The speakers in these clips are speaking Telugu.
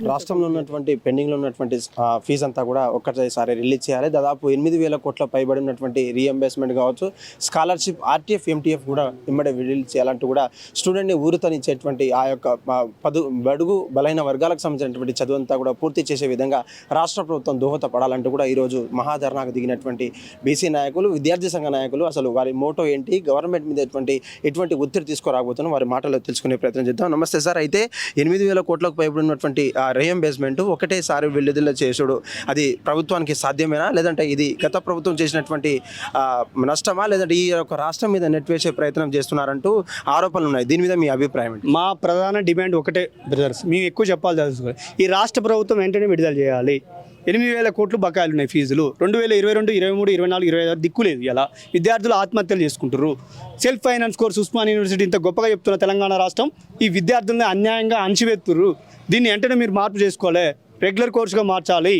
రాష్ట్రంలో ఉన్నటువంటి పెండింగ్లో ఉన్నటువంటి ఫీజు అంతా కూడా ఒక్కసారి రిలీజ్ చేయాలి. దాదాపు 8,000 కోట్ల పైబడి ఉన్నటువంటి రీఎంబర్స్మెంట్ కావచ్చు, స్కాలర్షిప్, ఆర్టీఎఫ్, ఎంటీఎఫ్ కూడా ఇమ్మడే రిలీజ్ చేయాలంటూ కూడా స్టూడెంట్ని ఊరుతనిచ్చేటువంటి ఆ యొక్క బడుగు బలైన వర్గాలకు సంబంధించినటువంటి చదువంతా కూడా పూర్తి చేసే విధంగా రాష్ట్ర ప్రభుత్వం దోహదపడాలంటూ కూడా ఈరోజు మహాధర్నాకు దిగినటువంటి బీసీ నాయకులు, విద్యార్థి సంఘ నాయకులు అసలు వారి మోటో ఏంటి, గవర్నమెంట్ మీద ఎటువంటి ఒత్తిడి తీసుకురాబోతున్నా వారి మాటల్లో తెలుసుకునే ప్రయత్నం చేద్దాం. నమస్తే సార్. అయితే 8,000 కోట్లకు పైబడి ఉన్నటువంటి రీఎంబర్స్మెంట్ ఒకటేసారి విడుదల చేసుడు అది ప్రభుత్వానికి సాధ్యమేనా, లేదంటే ఇది గత ప్రభుత్వం చేసినటువంటి నష్టమా, లేదంటే ఈ యొక్క రాష్ట్రం మీద నెట్వేసే ప్రయత్నం చేస్తున్నారంటూ ఆరోపణలు ఉన్నాయి. దీని మీద మీ అభిప్రాయం ఏంటి? మా ప్రధాన డిమాండ్ ఒకటే బ్రదర్స్, మేము ఎక్కువ చెప్పాలి తెలుసుకోవాలి. ఈ రాష్ట్ర ప్రభుత్వం వెంటనే విడుదల చేయాలి. 8,000 కోట్లు బకాయిలు ఉన్నాయి ఫీజులు. 2022, 23, 24, 25 దిక్కు లేదు. ఇలా విద్యార్థులు ఆత్మహత్యలు చేసుకుంటారు. Self finance course Osmania university ఇంత గొప్పగా చెప్తున్న తెలంగాణ రాష్ట్రం ఈ విద్యార్థుల్ని అన్యాయంగా అణచివేస్తున్నారు. దీన్ని వెంటనే మీరు మార్పు చేసుకోవాలి, రెగ్యులర్ కోర్సుగా మార్చాలి,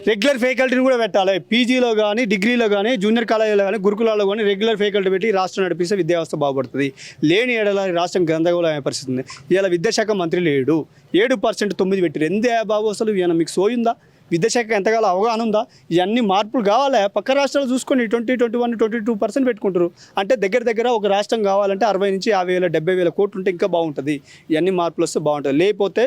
రెగ్యులర్ ఫ్యాకల్టీని కూడా పెట్టాలి. పీజీలో కానీ, డిగ్రీలో కానీ, జూనియర్ కాలేజీలో కానీ, గురుకులాల్లో కానీ రెగ్యులర్ ఫ్యాకల్టీ పెట్టి రాష్ట్రం నడిపిస్తే విద్యా వ్యవస్థ బాగుపడుతుంది. లేని ఏడల రాష్ట్రం గందరగోళమైన పరిస్థితి ఉంది. ఇలా విద్యాశాఖ మంత్రి లేడు. 7% 9 పెట్టారు. ఎందే బాబు అసలు ఈయన మీకు సోయిందా? విద్యాశాఖ ఎంతగానో అవగాహన ఉందా? ఇవన్నీ మార్పులు కావాలి. పక్క రాష్ట్రాలు చూసుకొని 20, 21, 22% పెట్టుకుంటారు. అంటే దగ్గర ఒక రాష్ట్రం కావాలంటే 60 నుంచి 50,000, 70,000 కోట్లు ఉంటే ఇంకా బాగుంటుంది. ఇవన్నీ మార్పులు వస్తే బాగుంటుంది. లేకపోతే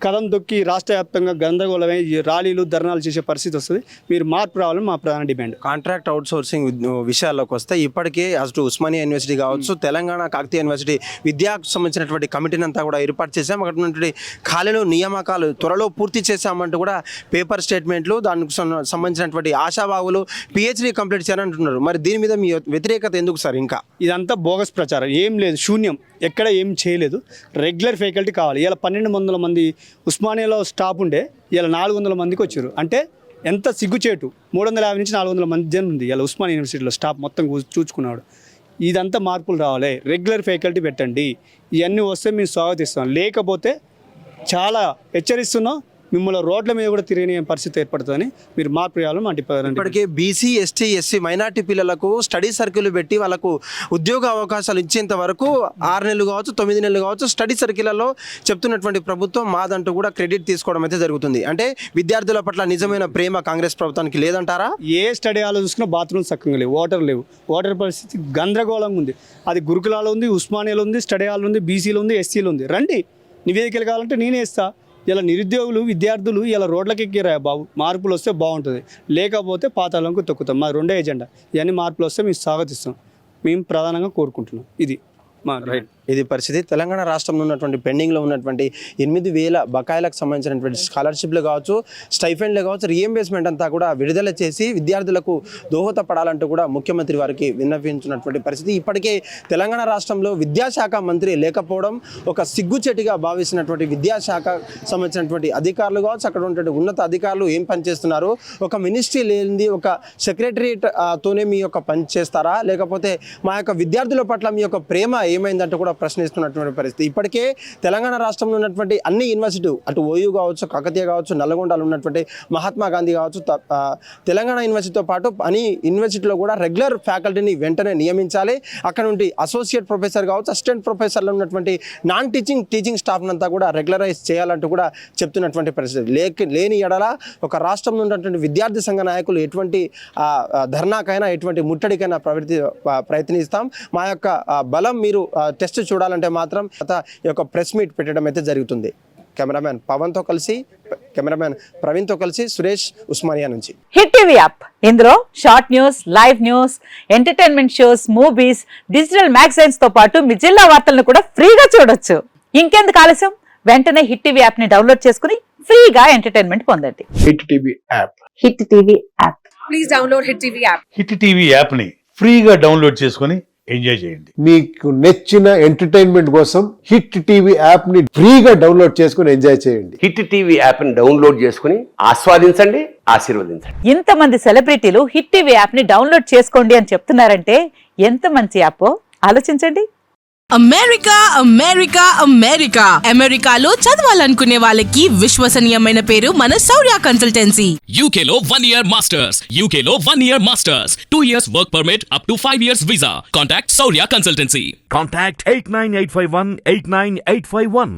కథం దొక్కి రాష్ట్ర వ్యాప్తంగా గందరగోళమై ర్యాలీలు, ధర్నాలు చేసే పరిస్థితి వస్తుంది. మీరు మార్పు రావాలని మా ప్రధాన డిమాండ్. కాంట్రాక్ట్ అవుట్సోర్సింగ్ విషయాల్లోకి వస్తే ఇప్పటికే అటు ఉస్మానియా యూనివర్సిటీ కావచ్చు, తెలంగాణ కాకతీయ యూనివర్సిటీ విద్యాకు సంబంధించినటువంటి కమిటీని అంతా కూడా ఏర్పాటు చేశాం. అక్కడ ఉన్నటువంటి ఖాళీలు, నియామకాలు త్వరలో పూర్తి చేశామంటూ కూడా పేపర్ స్టేట్మెంట్లు, దానికి సంబంధించినటువంటి ఆశాబాబులు PhD కంప్లీట్ చేయాలంటున్నారు. మరి దీని మీద మీ వ్యతిరేకత ఎందుకు సార్? ఇంకా ఇదంతా బోగస్ ప్రచారం, ఏం లేదు, శూన్యం, ఎక్కడ ఏం చేయలేదు. రెగ్యులర్ ఫ్యాకల్టీ కావాలి. ఇలా 1,200 మంది ఉస్మానియాలో స్టాఫ్ ఉండే ఇలా 400 మందికి వచ్చారు. అంటే ఎంత సిగ్గుచేటు. 350 నుంచి 400 మంది జనం ఉంది ఇలా ఉస్మానియా యూనివర్సిటీలో స్టాఫ్ మొత్తం చూసుకున్నాడు. ఇదంతా మార్పులు రావాలి. రెగ్యులర్ ఫ్యాకల్టీ పెట్టండి. ఇవన్నీ వస్తే మేము స్వాగతిస్తాం. లేకపోతే చాలా హెచ్చరిస్తున్నాం, మిమ్మల్ని రోడ్ల మీద కూడా తిరిగిన పరిస్థితి ఏర్పడుతుందని మీరు మార్పు చేయాలని మా డిపార్ట్మెంట్. ఇప్పటికే బీసీ, ఎస్టీ, ఎస్సీ, మైనార్టీ పిల్లలకు స్టడీ సర్కిల్ పెట్టి వాళ్ళకు ఉద్యోగ అవకాశాలు ఇచ్చేంత వరకు 6 నెలలు కావచ్చు, 9 నెలలు కావచ్చు స్టడీ సర్కిళ్లలో చెప్తున్నటువంటి ప్రభుత్వం మాదంటూ కూడా క్రెడిట్ తీసుకోవడం అయితే జరుగుతుంది. అంటే విద్యార్థుల పట్ల నిజమైన ప్రేమ కాంగ్రెస్ ప్రభుత్వానికి లేదంటారా? ఏ స్టడీ హాల్లో చూసుకున్నా బాత్రూమ్స్ చక్కగా లేవు, వాటర్ లేవు. వాటర్ పరిస్థితి గందరగోళంగా ఉంది. అది గురుకులాలో ఉంది, ఉస్మానియాలో ఉంది, స్టడీ హాల్ ఉంది, బీసీలో ఉంది, ఎస్సీలో ఉంది. రండి, నివేదికలు కావాలంటే నేనే ఇస్తా. ఇలా నిరుద్యోగులు, విద్యార్థులు ఇలా రోడ్లకి ఎక్కిరా బాబు. మార్పులు వస్తే బాగుంటుంది, లేకపోతే పాతాళంకు తొక్కుతాం. మా రెండో ఎజెండా. ఇవన్నీ మార్పులు వస్తే మేము స్వాగతిస్తాం, మేము ప్రధానంగా కోరుకుంటున్నాం. ఇది మా రైట్. ఇది పరిస్థితి. తెలంగాణ రాష్ట్రంలో ఉన్నటువంటి పెండింగ్లో ఉన్నటువంటి 8,000 బకాయిలకు సంబంధించినటువంటి స్కాలర్షిప్లు కావచ్చు, స్టైఫండ్లు కావచ్చు, రీఎంబర్స్మెంట్ అంతా కూడా విడుదల చేసి విద్యార్థులకు దోహదపడాలంటూ కూడా ముఖ్యమంత్రి వారికి విన్నవించినటువంటి పరిస్థితి. ఇప్పటికే తెలంగాణ రాష్ట్రంలో విద్యాశాఖ మంత్రి లేకపోవడం ఒక సిగ్గుచేటిగా భావిస్తున్నటువంటి విద్యాశాఖ సంబంధించినటువంటి అధికారులు కావచ్చు, అక్కడ ఉన్నటువంటి ఉన్నత అధికారులు ఏం పనిచేస్తున్నారు, ఒక మినిస్ట్రీ లేనిది ఒక సెక్రటరియట్ తోనే మీ యొక్క పని చేస్తారా, లేకపోతే మా యొక్క విద్యార్థుల పట్ల మీ యొక్క ప్రేమ ఏమైందంటూ కూడా ప్రశ్నిస్తున్నటువంటి పరిస్థితి. ఇప్పటికే తెలంగాణ రాష్ట్రంలో ఉన్నటువంటి అన్ని యూనివర్సిటీ, అటు ఓయూ కావచ్చు, కాకతీయ కావచ్చు, నల్గొండలో ఉన్నటువంటి మహాత్మా గాంధీ కావచ్చు, తెలంగాణ యూనివర్సిటీతో పాటు అన్ని యూనివర్సిటీలో కూడా రెగ్యులర్ ఫ్యాకల్టీని వెంటనే నియమించాలి. అక్కడ నుండి అసోసియేట్ ప్రొఫెసర్ కావచ్చు, అసిస్టెంట్ ప్రొఫెసర్లో ఉన్నటువంటి నాన్ టీచింగ్ స్టాఫ్ అంతా కూడా రెగ్యులరైజ్ చేయాలంటూ కూడా చెప్తున్నటువంటి పరిస్థితి. లేని ఎడల ఒక రాష్ట్రంలో ఉన్నటువంటి విద్యార్థి సంఘ నాయకులు ఎటువంటి ధర్నాకైనా, ఎటువంటి ముట్టడికైనా ప్రయత్నిస్తాం. మా యొక్క బలం మీరు టెస్ట్ చూడాలంటే మాత్రం ఈ యొక్క ప్రెస్ మీట్ పెట్టడం అయితే జరుగుతుంది. కెమెరామ్యాన్ పవన్తో కలిసి, కెమెరామ్యాన్ ప్రవీణ్తో కలిసి సురేష్, ఉస్మానియా నుంచి. హిట్ టీవీ యాప్, ఇందులో short news, live news, entertainment shows, movies, digital magazines తో పాటు మీ జిల్లా వార్తలను కూడా ఫ్రీగా చూడొచ్చు. ఇంకెందుకు ఆలస్యం, వెంటనే హిట్ టీవీ యాప్ ని డౌన్లోడ్ చేసుకుని ఫ్రీగా ఎంటర్టైన్మెంట్ పొందండి. Hit TV app. Hit TV app. Please download hit TV app. Hit TV app ని ఫ్రీగా డౌన్లోడ్ చేసుకుని ఎంజాయ్ చేయండి. మీకు నచ్చిన ఎంటర్టైన్మెంట్ కోసం హిట్ టీవీ యాప్ ని ఫ్రీగా డౌన్లోడ్ చేసుకుని ఎంజాయ్ చేయండి. హిట్ టీవీ యాప్ ని డౌన్లోడ్ చేసుకుని ఆస్వాదించండి, ఆశీర్వదించండి. ఇంతమంది సెలబ్రిటీలు హిట్ టీవీ యాప్ ని డౌన్లోడ్ చేసుకోండి అని చెప్తున్నారంటే ఎంత మంచి యాప్ ఆలోచించండి. అమెరికా అమెరికా అమెరికా అమెరికాలో చదవాలనుకునే వాళ్ళకి విశ్వసనీయమైన పేరు మన శౌర్య కన్సల్టెన్సీ. UK లో 1 year masters, UK లో 1 year masters, 2 years work permit up to 5 years visa. Contact Saurya Consultancy. Contact 89851 89851.